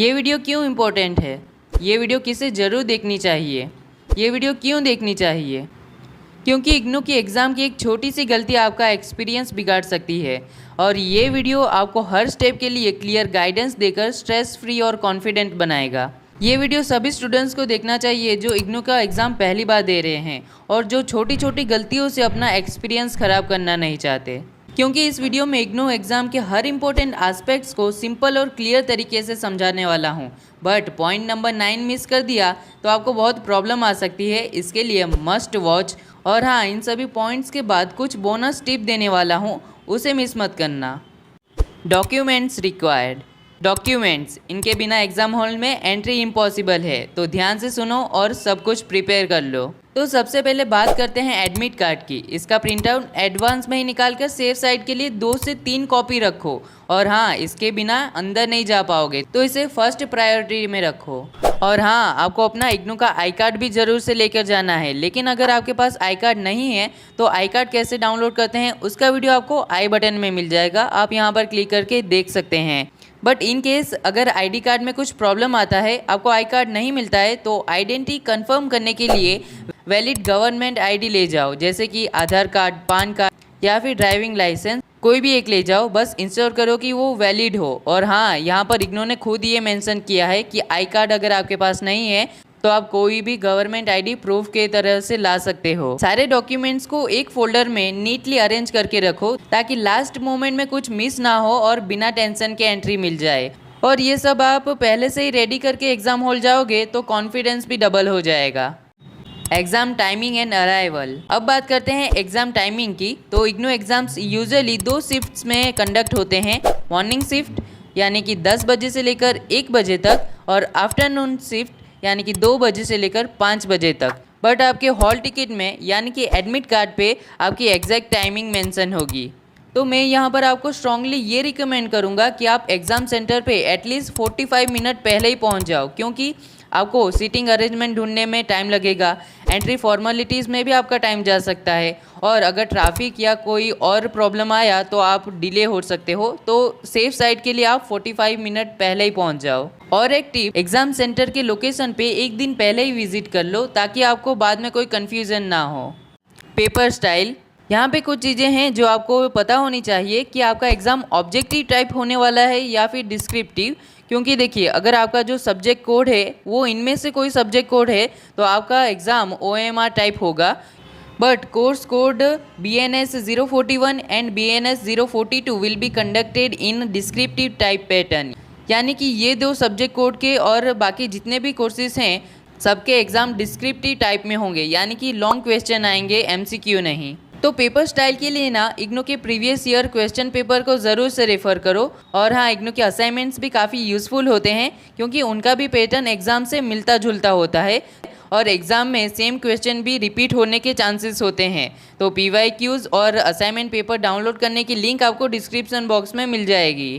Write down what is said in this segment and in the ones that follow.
ये वीडियो क्यों इम्पोर्टेंट है, ये वीडियो किसे ज़रूर देखनी चाहिए, ये वीडियो क्यों देखनी चाहिए? क्योंकि इग्नू की एग्ज़ाम की एक छोटी सी गलती आपका एक्सपीरियंस बिगाड़ सकती है और ये वीडियो आपको हर स्टेप के लिए क्लियर गाइडेंस देकर स्ट्रेस फ्री और कॉन्फिडेंट बनाएगा। ये वीडियो सभी स्टूडेंट्स को देखना चाहिए जो इग्नू का एग्ज़ाम पहली बार दे रहे हैं और जो छोटी छोटी गलतियों से अपना एक्सपीरियंस ख़राब करना नहीं चाहते, क्योंकि इस वीडियो में इग्नू एग्ज़ाम के हर इंपॉर्टेंट एस्पेक्ट्स को सिंपल और क्लियर तरीके से समझाने वाला हूँ। बट पॉइंट नंबर 9 मिस कर दिया तो आपको बहुत प्रॉब्लम आ सकती है, इसके लिए मस्ट वॉच। और हाँ, इन सभी पॉइंट्स के बाद कुछ बोनस टिप देने वाला हूँ, उसे मिस मत करना। Documents required. डॉक्यूमेंट्स, इनके बिना एग्ज़ाम हॉल में एंट्री इम्पॉसिबल है, तो ध्यान से सुनो और सब कुछ प्रिपेयर कर लो। तो सबसे पहले बात करते हैं एडमिट कार्ड की। इसका प्रिंट आउट एडवांस में ही निकाल कर सेफ साइड के लिए 2 से 3 कॉपी रखो। और हाँ, इसके बिना अंदर नहीं जा पाओगे, तो इसे फर्स्ट प्रायोरिटी में रखो। और हाँ, आपको अपना इग्नू का आई कार्ड भी ज़रूर से लेकर जाना है। लेकिन अगर आपके पास आई कार्ड नहीं है तो आई कार्ड कैसे डाउनलोड करते हैं उसका वीडियो आपको आई बटन में मिल जाएगा, आप यहाँ पर क्लिक करके देख सकते हैं। बट इन केस अगर आईडी कार्ड में कुछ प्रॉब्लम आता है, आपको आई कार्ड नहीं मिलता है, तो आइडेंटिटी कंफर्म करने के लिए वैलिड गवर्नमेंट आईडी ले जाओ, जैसे कि आधार कार्ड, पान कार्ड या फिर ड्राइविंग लाइसेंस, कोई भी एक ले जाओ। बस इंश्योर करो कि वो वैलिड हो। और हाँ, यहाँ पर इग्नू ने खुद ये मेंशन किया है कि आई कार्ड अगर आपके पास नहीं है तो आप कोई भी गवर्नमेंट आईडी प्रूफ के तरह से ला सकते हो। सारे डॉक्यूमेंट्स को एक फोल्डर में नीटली अरेंज करके रखो ताकि लास्ट मोमेंट में कुछ मिस ना हो और बिना टेंशन के एंट्री मिल जाए। और ये सब आप पहले से ही रेडी करके एग्जाम हॉल जाओगे तो कॉन्फिडेंस भी डबल हो जाएगा। Exam timing and arrival. अब बात करते हैं एग्ज़ाम टाइमिंग की। तो इग्नू एग्ज़ाम्स यूजुअली 2 शिफ्ट्स में कंडक्ट होते हैं। मॉर्निंग शिफ्ट यानी कि 10 बजे से लेकर 1 बजे तक, और आफ्टरनून शिफ्ट यानी कि 2 बजे से लेकर 5 बजे तक। बट आपके हॉल टिकट में यानी कि एडमिट कार्ड पे आपकी एग्जैक्ट टाइमिंग मेंशन होगी। तो मैं यहाँ पर आपको स्ट्रांगली ये रिकमेंड करूँगा कि आप एग्ज़ाम सेंटर पे एटलीस्ट 45 मिनट पहले ही पहुँच जाओ, क्योंकि आपको सीटिंग अरेंजमेंट ढूंढने में टाइम लगेगा, एंट्री फॉर्मेलिटीज़ में भी आपका टाइम जा सकता है, और अगर ट्रैफिक या कोई और प्रॉब्लम आया तो आप डिले हो सकते हो। तो सेफ साइड के लिए आप 45 मिनट पहले ही पहुंच जाओ। और एक टिप, एग्ज़ाम सेंटर के लोकेशन पे एक दिन पहले ही विजिट कर लो ताकि आपको बाद में कोई कन्फ्यूज़न ना हो। पेपर स्टाइल, यहाँ पे कुछ चीज़ें हैं जो आपको पता होनी चाहिए कि आपका एग्ज़ाम ऑब्जेक्टिव टाइप होने वाला है या फिर डिस्क्रिप्टिव। क्योंकि देखिए, अगर आपका जो सब्जेक्ट कोड है वो इनमें से कोई सब्जेक्ट कोड है तो आपका एग्ज़ाम OMR टाइप होगा। But course code BNS 041 and BNS 042 will be conducted in descriptive type pattern, यानी कि ये 2 सब्जेक्ट कोड के और बाकी जितने भी कोर्सेज हैं सबके एग्ज़ाम डिस्क्रिप्टिव टाइप में होंगे, यानी कि लॉन्ग क्वेश्चन आएंगे, MCQ नहीं। तो पेपर स्टाइल के लिए ना इग्नू के प्रीवियस ईयर क्वेश्चन पेपर को ज़रूर से रेफ़र करो। और हाँ, इग्नू के असाइनमेंट्स भी काफ़ी यूज़फुल होते हैं क्योंकि उनका भी पैटर्न एग्ज़ाम से मिलता जुलता होता है और एग्ज़ाम में सेम क्वेश्चन भी रिपीट होने के चांसेस होते हैं। तो PYQs और असाइनमेंट पेपर डाउनलोड करने की लिंक आपको डिस्क्रिप्शन बॉक्स में मिल जाएगी।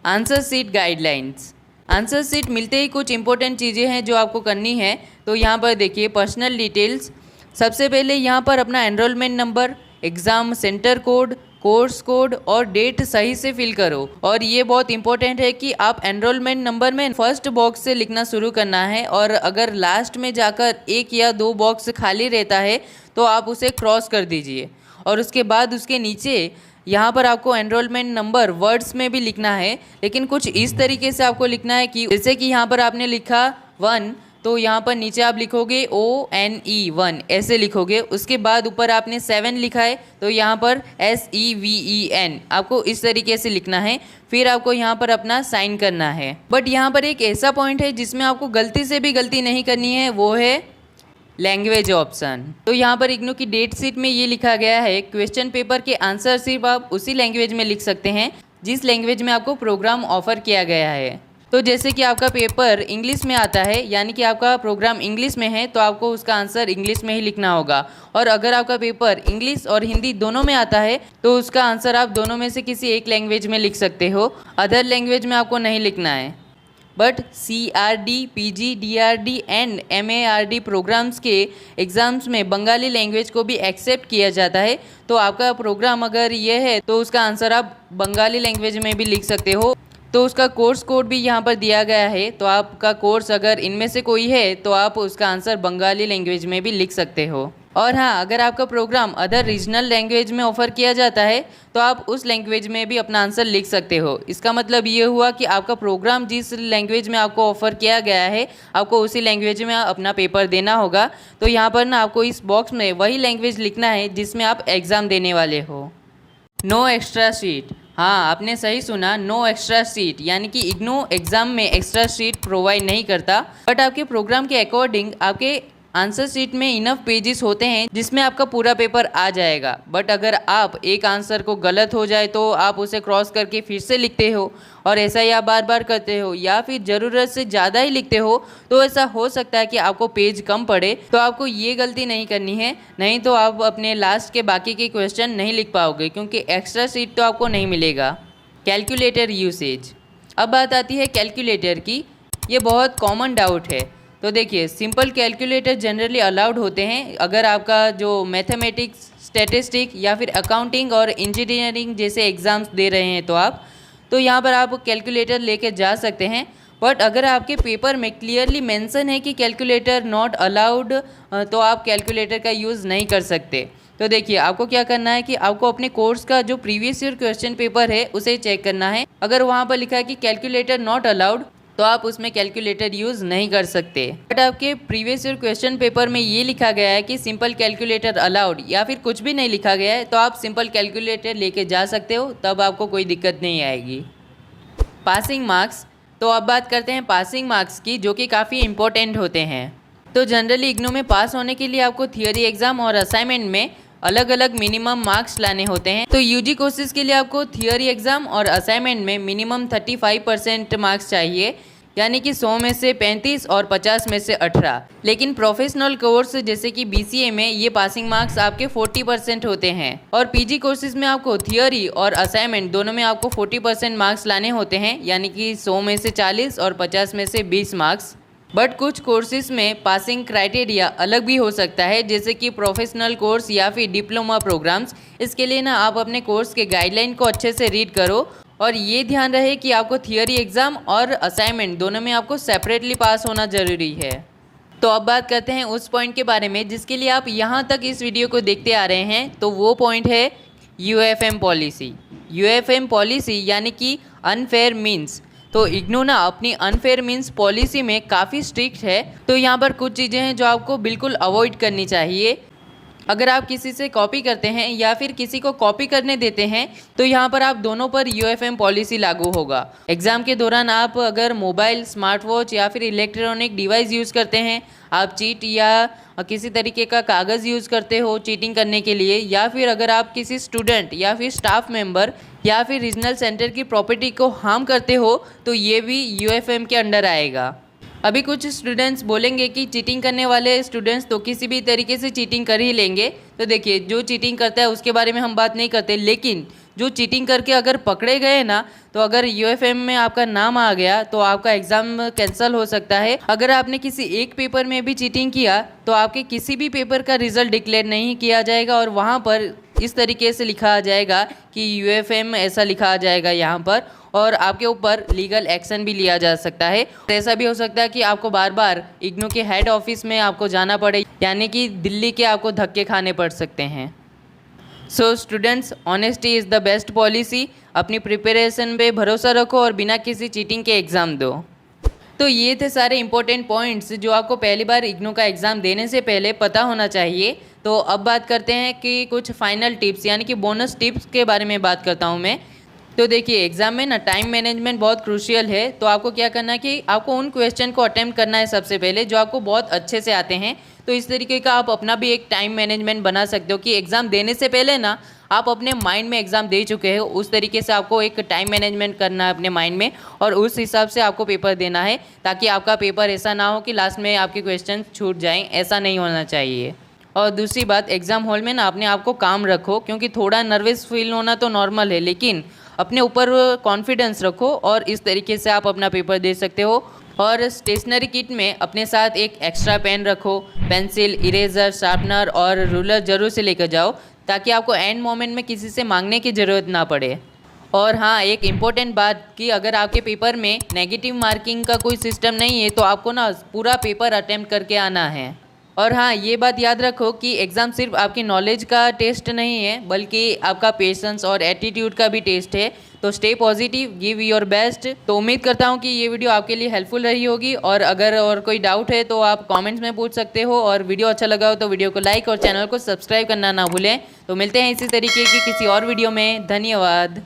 Answer sheet guidelines. Answer sheet मिलते ही कुछ इंपॉर्टेंट चीज़ें हैं जो आपको करनी है। तो यहाँ पर देखिए, पर्सनल डिटेल्स। सबसे पहले यहाँ पर अपना enrolment number, exam centre code, course code और डेट सही से फिल करो। और ये बहुत इंपॉर्टेंट है कि आप एनरोलमेंट नंबर में फर्स्ट बॉक्स से लिखना शुरू करना है, और अगर लास्ट में जाकर 1 या 2 बॉक्स खाली रहता है तो आप उसे क्रॉस कर दीजिए। और उसके बाद उसके नीचे यहाँ पर आपको एनरोलमेंट नंबर वर्ड्स में भी लिखना है, लेकिन कुछ इस तरीके से आपको लिखना है कि जैसे कि यहाँ पर आपने लिखा 1, तो यहाँ पर नीचे आप लिखोगे ONE 1, ऐसे लिखोगे। उसके बाद ऊपर आपने 7 लिखा है तो यहाँ पर SEVEN आपको इस तरीके से लिखना है। फिर आपको यहाँ पर अपना साइन करना है। बट यहाँ पर एक ऐसा पॉइंट है जिसमें आपको गलती से भी गलती नहीं करनी है, वो है लैंग्वेज ऑप्शन। तो यहाँ पर इग्नू की डेट शीट में ये लिखा गया है, क्वेश्चन पेपर के आंसर सिर्फ आप उसी लैंग्वेज में लिख सकते हैं जिस लैंग्वेज में आपको प्रोग्राम ऑफर किया गया है। तो जैसे कि आपका पेपर इंग्लिश में आता है, यानी कि आपका प्रोग्राम इंग्लिश में है, तो आपको उसका आंसर इंग्लिश में ही लिखना होगा। और अगर आपका पेपर इंग्लिश और हिंदी दोनों में आता है तो उसका आंसर आप दोनों में से किसी एक लैंग्वेज में लिख सकते हो, अदर लैंग्वेज में आपको नहीं लिखना है। But CRD, PG, DRD and MARD programs के एग्ज़ाम्स में बंगाली लैंग्वेज को भी एक्सेप्ट किया जाता है। तो आपका प्रोग्राम अगर ये है तो उसका आंसर आप बंगाली लैंग्वेज में भी लिख सकते हो। तो उसका कोर्स कोड भी यहाँ पर दिया गया है। तो आपका कोर्स अगर इनमें से कोई है तो आप उसका आंसर बंगाली लैंग्वेज में भी लिख सकते हो। और हाँ, अगर आपका प्रोग्राम अदर रीजनल लैंग्वेज में ऑफ़र किया जाता है तो आप उस लैंग्वेज में भी अपना आंसर लिख सकते हो। इसका मतलब ये हुआ कि आपका प्रोग्राम जिस लैंग्वेज में आपको ऑफ़र किया गया है, आपको उसी लैंग्वेज में अपना पेपर देना होगा। तो यहाँ पर ना आपको इस बॉक्स में वही लैंग्वेज लिखना है जिसमें आप एग्ज़ाम देने वाले हो। नो एक्स्ट्रा शीट, हाँ आपने सही सुना, नो एक्स्ट्रा शीट, यानी कि इग्नू एग्ज़ाम में एक्स्ट्रा शीट प्रोवाइड नहीं करता। बट आपके प्रोग्राम के अकॉर्डिंग आपके आंसर शीट में इनफ पेजेस होते हैं जिसमें आपका पूरा पेपर आ जाएगा। बट अगर आप एक आंसर को गलत हो जाए तो आप उसे क्रॉस करके फिर से लिखते हो, और ऐसा ही आप बार बार करते हो, या फिर ज़रूरत से ज़्यादा ही लिखते हो, तो ऐसा हो सकता है कि आपको पेज कम पड़े। तो आपको ये गलती नहीं करनी है, नहीं तो आप अपने लास्ट के बाकी के क्वेश्चन नहीं लिख पाओगे, क्योंकि एक्स्ट्रा शीट तो आपको नहीं मिलेगा। कैलकुलेटर यूसेज, अब बात आती है कैलकुलेटर की। ये बहुत कॉमन डाउट है। तो देखिए, सिंपल कैलकुलेटर जनरली अलाउड होते हैं अगर आपका जो मैथमेटिक्स, स्टैटिस्टिक या फिर अकाउंटिंग और इंजीनियरिंग जैसे एग्ज़ाम्स दे रहे हैं तो यहाँ पर आप कैलकुलेटर लेके जा सकते हैं। बट अगर आपके पेपर में क्लियरली मेंशन है कि कैलकुलेटर नॉट अलाउड, तो आप कैलकुलेटर का यूज़ नहीं कर सकते। तो देखिए, आपको क्या करना है कि आपको अपने कोर्स का जो प्रीवियस ईयर क्वेश्चन पेपर है उसे चेक करना है। अगर वहाँ पर लिखा है कि कैलकुलेटर नॉट अलाउड, तो आप उसमें कैलकुलेटर यूज़ नहीं कर सकते। बट आपके प्रीवियस ईयर क्वेश्चन पेपर में ये लिखा गया है कि सिंपल कैलकुलेटर अलाउड, या फिर कुछ भी नहीं लिखा गया है, तो आप सिंपल कैलकुलेटर लेके जा सकते हो, तब आपको कोई दिक्कत नहीं आएगी। पासिंग मार्क्स, तो अब बात करते हैं पासिंग मार्क्स की, जो कि काफ़ी इंपॉर्टेंट होते हैं। तो जनरली इग्नू में पास होने के लिए आपको थियोरी एग्ज़ाम और असाइनमेंट में अलग अलग मिनिमम मार्क्स लाने होते हैं। तो यूजी कोर्सेज के लिए आपको थियोरी एग्ज़ाम और असाइनमेंट में मिनिमम 35% मार्क्स चाहिए, यानी कि 100 में से 35 और 50 में से 18। लेकिन प्रोफेशनल कोर्स जैसे कि बीसीए में ये पासिंग मार्क्स आपके 40% होते हैं। और पीजी कोर्सेज में आपको थियोरी और असाइनमेंट दोनों में आपको 40% मार्क्स लाने होते हैं, यानी कि 100 में से 40 और 50 में से 20 मार्क्स। बट कुछ कोर्सेज में पासिंग क्राइटेरिया अलग भी हो सकता है, जैसे कि प्रोफेशनल कोर्स या फिर डिप्लोमा प्रोग्राम्स। इसके लिए ना आप अपने कोर्स के गाइडलाइन को अच्छे से रीड करो, और ये ध्यान रहे कि आपको थियोरी एग्ज़ाम और असाइनमेंट दोनों में आपको सेपरेटली पास होना ज़रूरी है। तो अब बात करते हैं उस पॉइंट के बारे में जिसके लिए आप यहाँ तक इस वीडियो को देखते आ रहे हैं। तो वो पॉइंट है यूएफएम पॉलिसी। यूएफएम पॉलिसी यानी कि अनफेयर मीन्स। तो इग्नू ना अपनी अनफेयर मीन्स पॉलिसी में काफ़ी स्ट्रिक्ट है। तो यहाँ पर कुछ चीज़ें हैं जो आपको बिल्कुल अवॉइड करनी चाहिए। अगर आप किसी से कॉपी करते हैं या फिर किसी को कॉपी करने देते हैं, तो यहाँ पर आप दोनों पर यूएफएम पॉलिसी लागू होगा। एग्ज़ाम के दौरान आप अगर मोबाइल, स्मार्ट वॉच या फिर इलेक्ट्रॉनिक डिवाइस यूज़ करते हैं, आप चीट या किसी तरीके का कागज़ यूज़ करते हो चीटिंग करने के लिए, या फिर अगर आप किसी स्टूडेंट या फिर स्टाफ मेंबर या फिर रीजनल सेंटर की प्रॉपर्टी को हार्म करते हो, तो ये भी यूएफएम के अंडर आएगा। अभी कुछ स्टूडेंट्स बोलेंगे कि चीटिंग करने वाले स्टूडेंट्स तो किसी भी तरीके से चीटिंग कर ही लेंगे। तो देखिए, जो चीटिंग करता है उसके बारे में हम बात नहीं करते, लेकिन जो चीटिंग करके अगर पकड़े गए ना, तो अगर यूएफएम में आपका नाम आ गया तो आपका एग्ज़ाम कैंसिल हो सकता है। अगर आपने किसी एक पेपर में भी चीटिंग किया तो आपके किसी भी पेपर का रिजल्ट डिक्लेयर नहीं किया जाएगा, और वहाँ पर इस तरीके से लिखा आ जाएगा कि यूएफएम ऐसा लिखा आ जाएगा यहाँ पर, और आपके ऊपर लीगल एक्शन भी लिया जा सकता है। ऐसा भी हो सकता है कि आपको बार बार इग्नू के हेड ऑफिस में आपको जाना पड़े, यानी कि दिल्ली के आपको धक्के खाने पड़ सकते हैं। So students, honesty is the best policy. अपनी प्रिपरेशन पे भरोसा रखो और बिना किसी चीटिंग के एग्ज़ाम दो। तो ये थे सारे इंपॉर्टेंट पॉइंट्स जो आपको पहली बार इग्नू का एग्ज़ाम देने से पहले पता होना चाहिए। तो अब बात करते हैं कि कुछ फाइनल टिप्स यानी कि बोनस टिप्स के बारे में बात करता हूँ मैं। तो देखिए, एग्ज़ाम में ना टाइम मैनेजमेंट बहुत क्रूशियल है। तो आपको क्या करना है कि आपको उन क्वेश्चन को अटेम्प्ट करना है सबसे पहले जो आपको बहुत अच्छे से आते हैं। तो इस तरीके का आप अपना भी एक टाइम मैनेजमेंट बना सकते हो कि एग्ज़ाम देने से पहले ना आप अपने माइंड में एग्ज़ाम दे चुके हो, उस तरीके से आपको एक टाइम मैनेजमेंट करना है अपने माइंड में, और उस हिसाब से आपको पेपर देना है, ताकि आपका पेपर ऐसा ना हो कि लास्ट में आपके क्वेश्चन छूट जाएँ। ऐसा नहीं होना चाहिए। और दूसरी बात, एग्ज़ाम हॉल में ना अपने आप को काम रखो, क्योंकि थोड़ा नर्वस फील होना तो नॉर्मल है, लेकिन अपने ऊपर कॉन्फिडेंस रखो और इस तरीके से आप अपना पेपर दे सकते हो। और स्टेशनरी किट में अपने साथ एक एक्स्ट्रा पेन रखो, पेंसिल, इरेज़र, शार्पनर और रूलर ज़रूर से लेकर जाओ, ताकि आपको एंड मोमेंट में किसी से मांगने की ज़रूरत ना पड़े। और हाँ, एक इम्पोर्टेंट बात कि अगर आपके पेपर में नेगेटिव मार्किंग का कोई सिस्टम नहीं है तो आपको ना पूरा पेपर अटेम्प्ट करके आना है। और हाँ, ये बात याद रखो कि एग्ज़ाम सिर्फ आपकी नॉलेज का टेस्ट नहीं है बल्कि आपका पेशेंस और एटीट्यूड का भी टेस्ट है। तो stay positive, give your best. तो उम्मीद करता हूँ कि ये वीडियो आपके लिए हेल्पफुल रही होगी, और अगर और कोई डाउट है तो आप कमेंट्स में पूछ सकते हो, और वीडियो अच्छा लगा हो तो वीडियो को लाइक और चैनल को सब्सक्राइब करना ना भूलें। तो मिलते हैं इसी तरीके की किसी और वीडियो में। धन्यवाद।